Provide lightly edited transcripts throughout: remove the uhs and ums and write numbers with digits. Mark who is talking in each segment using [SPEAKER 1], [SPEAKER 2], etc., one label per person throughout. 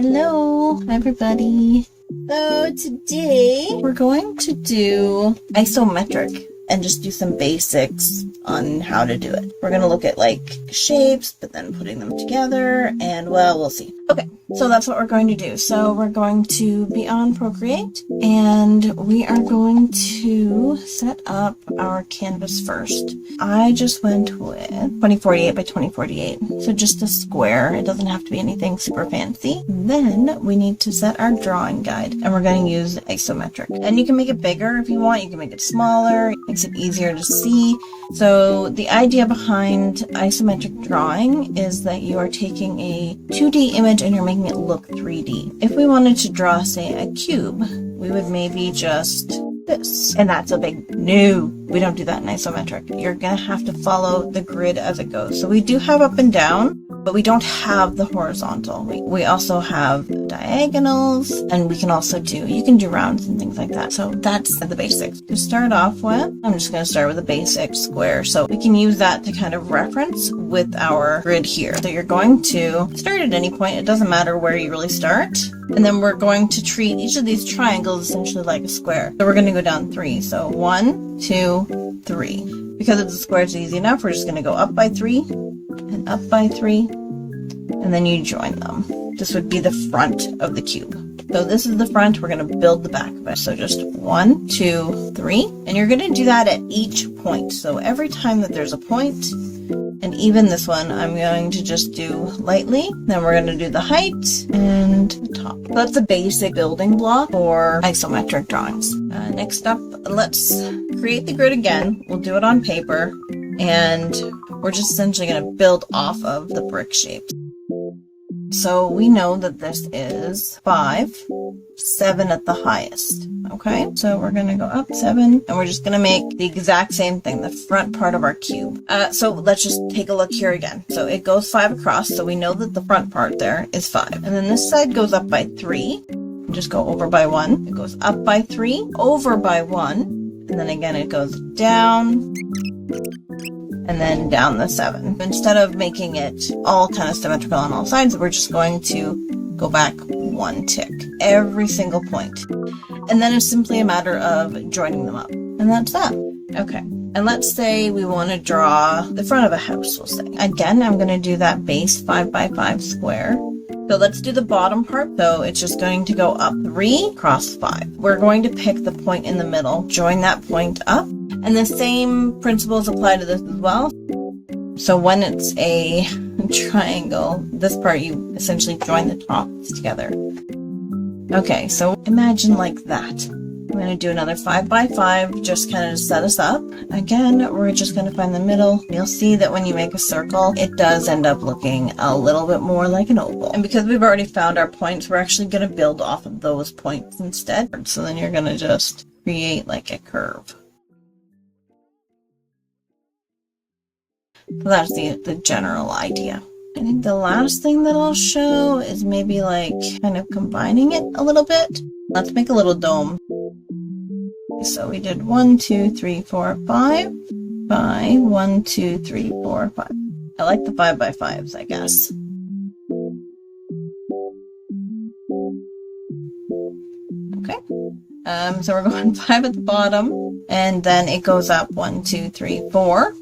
[SPEAKER 1] Hello, everybody. So today we're going to do isometric and just do some basics on how to do it. We're going to look at like shapes, but then putting them together and well, we'll see. Okay, so that's what we're going to do. So we're going to be on Procreate and we are going to set up our canvas first. I just went with 2048 by 2048. So just a square. It doesn't have to be anything super fancy. Then we need to set our drawing guide and we're going to use isometric. And you can make it bigger if you want. You can make it smaller. It makes it easier to see. So the idea behind isometric drawing is that you are taking a 2D image and you're making it look 3D. If we wanted to draw, say, a cube, we would maybe just this. And that's a big no. We don't do that in isometric. You're going to have to follow the grid as it goes. So we do have up and down, but we don't have the horizontal. We also have diagonals, and we can also you can do rounds and things like that. So that's the basics. To start off with, I'm just going to start with a basic square. So we can use that to kind of reference with our grid here. So you're going to start at any point. It doesn't matter where you really start. And then we're going to treat each of these triangles essentially like a square. So we're going to go down 3. So 1, 2, 3. Because it's a square, it's easy enough. We're just going to go up by 3 and up by 3. And then you join them. This would be the front of the cube. So this is the front. We're going to build the back of it. So just 1, 2, 3. And you're going to do that at each point. So every time that there's a point, and even this one, I'm going to just do lightly. Then we're going to do the height and the top. So that's a basic building block for isometric drawings. Next up, let's create the grid again. We'll do it on paper. And we're just essentially going to build off of the brick shapes. So we know that this is 5, 7 at the highest. Okay, so we're going to go up 7 and we're just going to make the exact same thing, the front part of our cube. So let's just take a look here again. So it goes 5 across, so we know that the front part there is 5. And then this side goes up by 3. Just go over by 1. It goes up by 3, over by 1, and then again it goes down, and then down the 7. Instead of making it all kind of symmetrical on all sides, we're just going to go back 1 tick, every single point. And then it's simply a matter of joining them up. And that's that. Okay. And let's say we want to draw the front of a house, we'll say. Again, I'm going to do that base 5 by 5 square. So let's do the bottom part. So it's just going to go up 3, cross 5. We're going to pick the point in the middle, join that point up. And the same principles apply to this as well. So when it's a triangle, this part you essentially join the tops together. Okay, so imagine like that. I'm going to do another 5 by 5, just kind of to set us up. Again, we're just going to find the middle. You'll see that when you make a circle, it does end up looking a little bit more like an oval. And because we've already found our points, we're actually going to build off of those points instead. So then you're going to just create like a curve. So that's the general idea. I think the last thing that I'll show is maybe like kind of combining it a little bit. Let's make a little dome. So we did 1, 2, 3, 4, 5 by 1, 2, 3, 4, 5. I like the 5 by 5s, I guess. Okay. So we're going 5 at the bottom, and then it goes up 1, 2, 3, 4.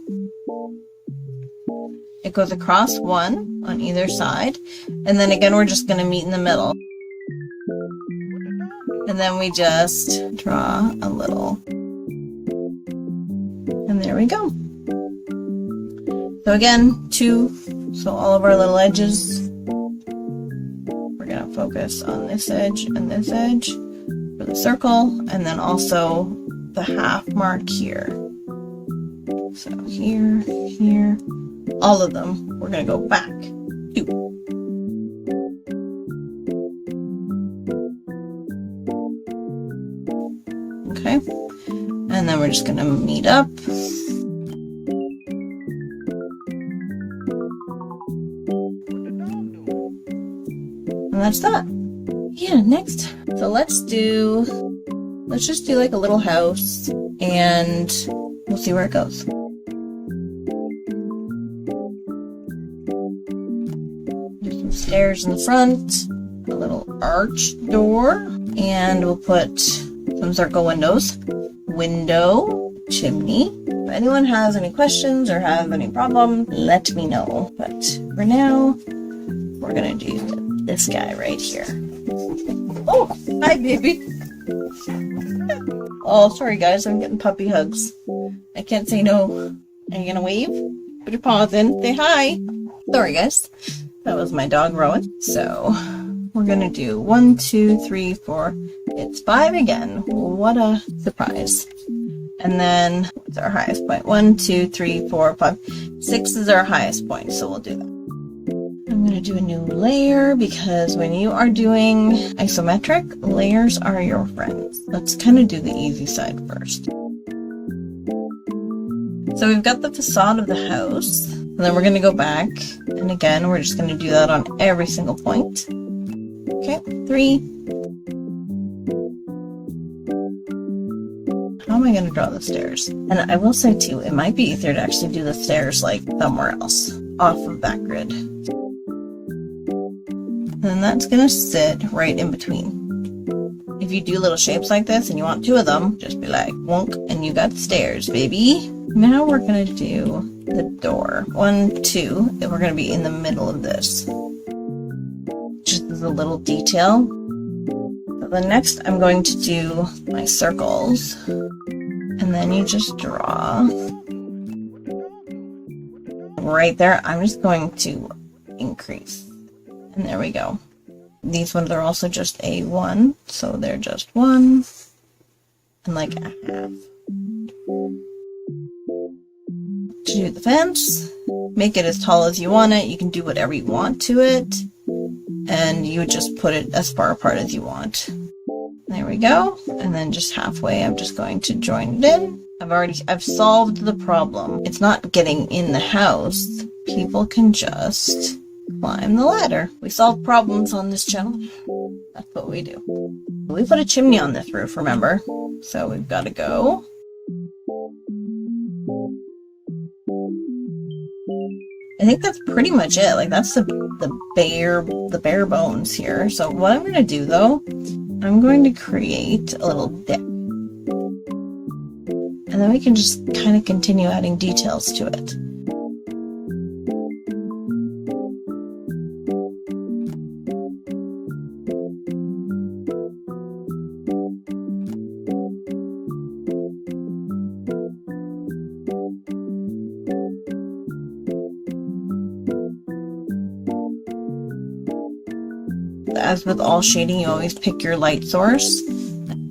[SPEAKER 1] It goes across 1 on either side, and then again we're just going to meet in the middle. And then we just draw a little. And there we go. So again, 2. So all of our little edges. We're going to focus on this edge and this edge for the circle. And then also the half mark here. So here, here. All of them. We're going to go back. 2. Okay, and then we're just going to meet up. And that's that. Yeah, next. So let's just do like a little house and we'll see where it goes. Do some stairs in the front. a little arch door, and we'll put some circle windows. Window, chimney. If anyone has any questions or have any problems, let me know. But for now, we're gonna do this guy right here. Oh, hi baby. Oh, sorry guys, I'm getting puppy hugs. I can't say no. Are you gonna wave? Put your paws in, say hi. Sorry guys, that was my dog Rowan. So we're gonna do 1, 2, 3, 4. It's 5 again. What a surprise. And then what's our highest point? 1, 2, 3, 4, 5. 6 is our highest point, so we'll do that. I'm going to do a new layer because when you are doing isometric, layers are your friends. Let's kind of do the easy side first. So we've got the facade of the house, and then we're going to go back, and again, we're just going to do that on every single point. Okay, 3. How am I going to draw the stairs? And I will say too, it might be easier to actually do the stairs like somewhere else, off of that grid. And that's going to sit right in between. If you do little shapes like this and you want 2 of them, just be like, wonk, and you got stairs, baby. Now we're going to do the door. 1, 2, and we're going to be in the middle of this. Just as a little detail. So then next I'm going to do my circles. And then you just draw. Right there, I'm just going to increase. And there we go. These ones are also just a 1, so they're just 1 and like a half. To do the fence, make it as tall as you want it. You can do whatever you want to it, and you would just put it as far apart as you want. There we go. And then just halfway, I'm just going to join it in. I've solved the problem. It's not getting in the house. People can just climb the ladder. We solve problems on this channel. That's what we do. We put a chimney on this roof, remember? So we've got to go. I think that's pretty much it. Like that's the bare bones here. So what I'm going to do though, I'm going to create a little dip. And then we can just kind of continue adding details to it. As with all shading, you always pick your light source.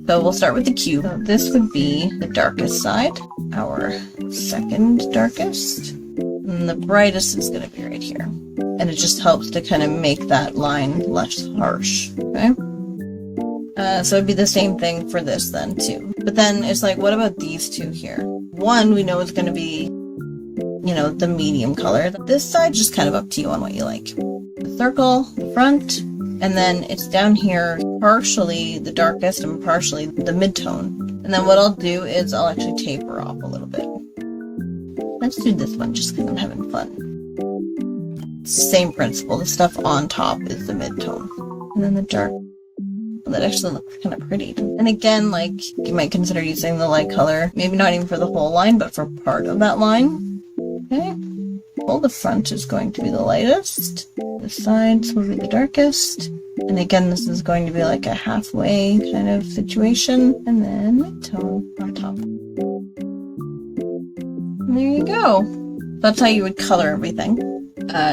[SPEAKER 1] So we'll start with the cube. So this would be the darkest side, our second darkest. And the brightest is going to be right here. And it just helps to kind of make that line less harsh. Okay? So it'd be the same thing for this then too. But then it's like, what about these two here? One we know is going to be, you know, the medium color. This side, just kind of up to you on what you like. The circle, the front, and then it's down here, partially the darkest and partially the mid-tone. And then what I'll do is I'll actually taper off a little bit. Let's do this one just because I'm having fun. Same principle, the stuff on top is the mid-tone. And then the dark, well, that actually looks kind of pretty. And again, like, you might consider using the light color, maybe not even for the whole line, but for part of that line. Okay. Well, the front is going to be the lightest. The sides will be the darkest. And again, this is going to be like a halfway kind of situation. And then mid-tone on top. And there you go. That's how you would color everything.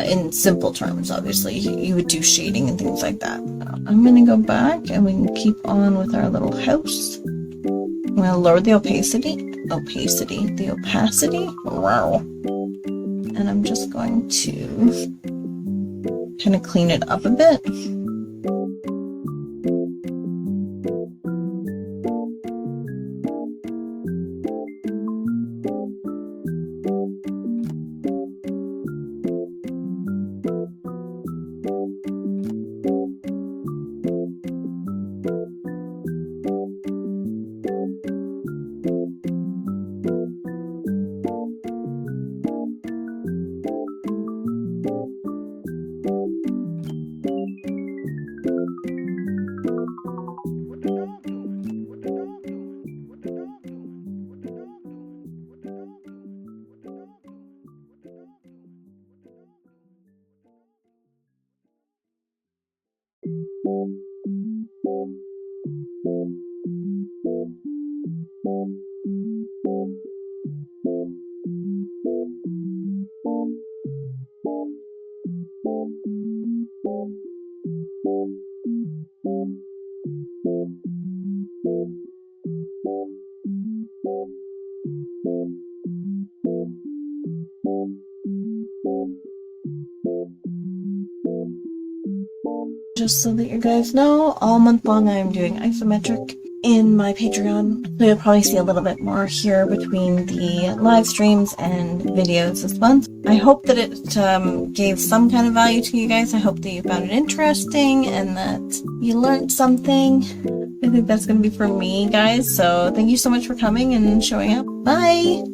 [SPEAKER 1] In simple terms, obviously. You would do shading and things like that. I'm going to go back and we can keep on with our little house. I'm going to lower the opacity. The opacity. Wow. And I'm just going to kind of clean it up a bit. Just so that you guys know, all month long I'm doing isometric in my Patreon. So you'll probably see a little bit more here between the live streams and videos this month. I hope that it gave some kind of value to you guys. I hope that you found it interesting and that you learned something. I think that's going to be for me, guys. So thank you so much for coming and showing up. Bye!